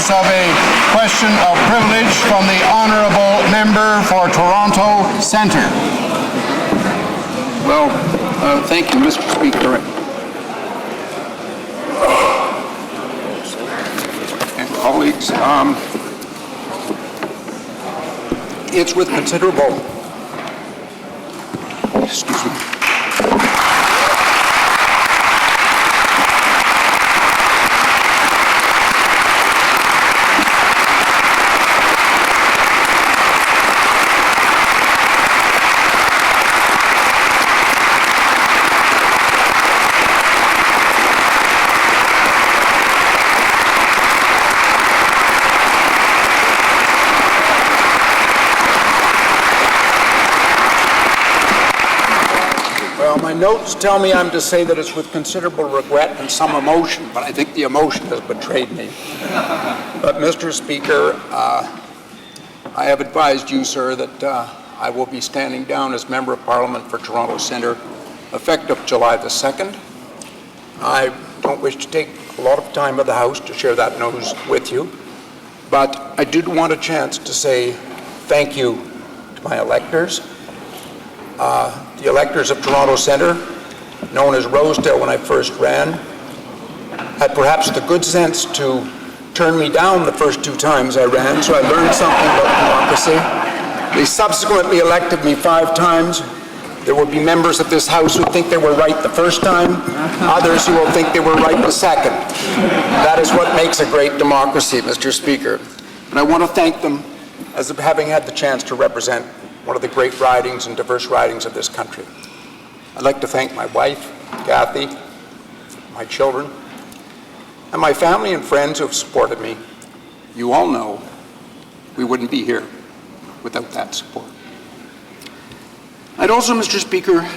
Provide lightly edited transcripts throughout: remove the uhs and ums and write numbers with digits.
notice of a question of privilege from the honourable member for Toronto Centre. Well, thank you, Mr. Speaker. And colleagues, it's with considerable, excuse me. My notes tell me I'm to say that it's with considerable regret and some emotion, but I think the emotion has betrayed me. But, Mr. Speaker, I have advised you, sir, that I will be standing down as Member of Parliament for Toronto Centre effective July the 2nd. I don't wish to take a lot of time of the House to share that news with you, but I did want a chance to say thank you to my electors. The electors of Toronto Centre, known as Rosedale when I first ran, had perhaps the good sense to turn me down the first 2 times I ran, so I learned something about democracy. They subsequently elected me 5 times. There will be members of this House who think they were right the first time, others who will think they were right the second. That is what makes a great democracy, Mr. Speaker. And I want to thank them as having had the chance to represent one of the great ridings and diverse ridings of this country. I'd like to thank my wife, Kathy, my children, and my family and friends who have supported me. You all know we wouldn't be here without that support. I'd also, Mr. Speaker,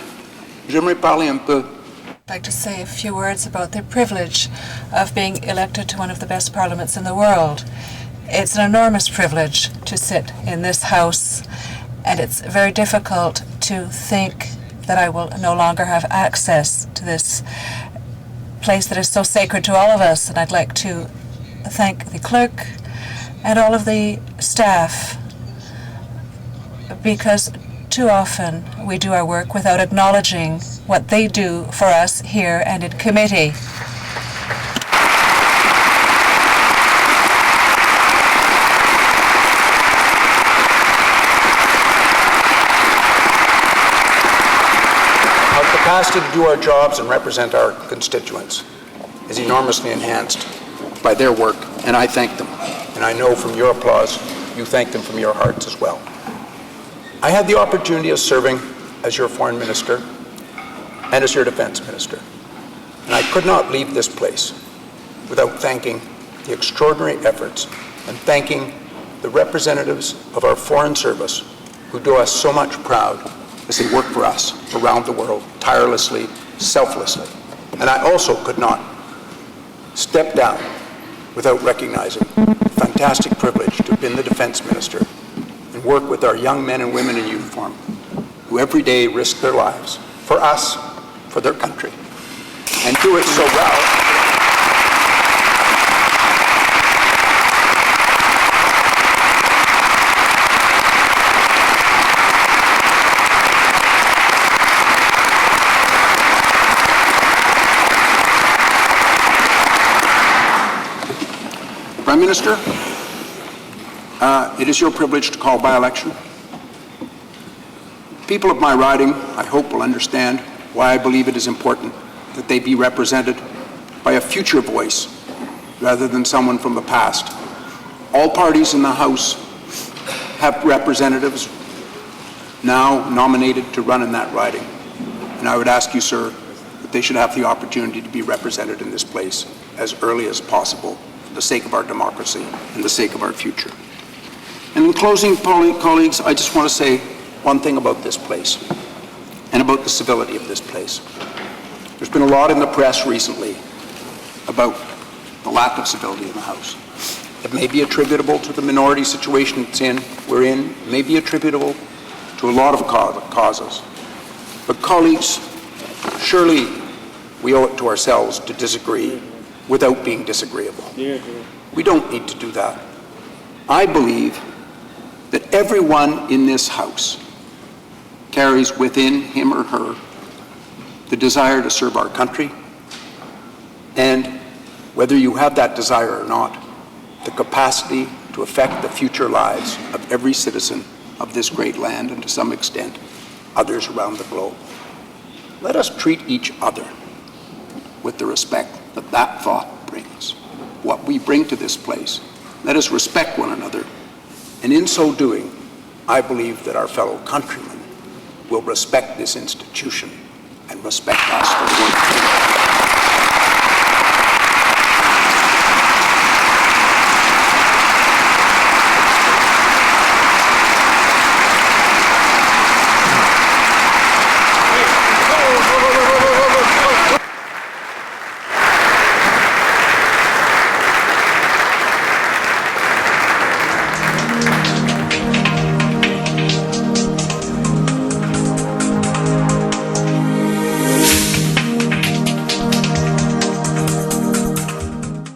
j'aimerais parler un peu. I'd like to say a few words about the privilege of being elected to one of the best parliaments in the world. It's an enormous privilege to sit in this House, and it's very difficult to think that I will no longer have access to this place that is so sacred to all of us. And I'd like to thank the clerk and all of the staff, because too often we do our work without acknowledging what they do for us here and in committee. Our capacity to do our jobs and represent our constituents is enormously enhanced by their work, and I thank them. And I know from your applause, you thank them from your hearts as well. I had the opportunity of serving as your foreign minister and as your defense minister, and I could not leave this place without thanking the extraordinary efforts and thanking the representatives of our foreign service who do us so much proud as they work for us around the world, tirelessly, selflessly. And I also could not step down without recognizing the fantastic privilege to have been the defense minister and work with our young men and women in uniform who every day risk their lives for us, for their country, and do it so well. Prime Minister, it is your privilege to call by-election. People of my riding, I hope, will understand why I believe it is important that they be represented by a future voice rather than someone from the past. All parties in the House have representatives now nominated to run in that riding. And I would ask you, sir, that they should have the opportunity to be represented in this place as early as possible for the sake of our democracy and the sake of our future. And in closing, colleagues, I just want to say one thing about this place and about the civility of this place. There's been a lot in the press recently about the lack of civility in the House. It may be attributable to the minority situation we're in. It may be attributable to a lot of causes. But colleagues, surely we owe it to ourselves to disagree without being disagreeable. We don't need to do that. I believe that everyone in this House carries within him or her the desire to serve our country, and whether you have that desire or not, the capacity to affect the future lives of every citizen of this great land and, to some extent, others around the globe. Let us treat each other with the respect that that thought brings, what we bring to this place. Let us respect one another, and in so doing, I believe that our fellow countrymen will respect this institution and respect us for the work.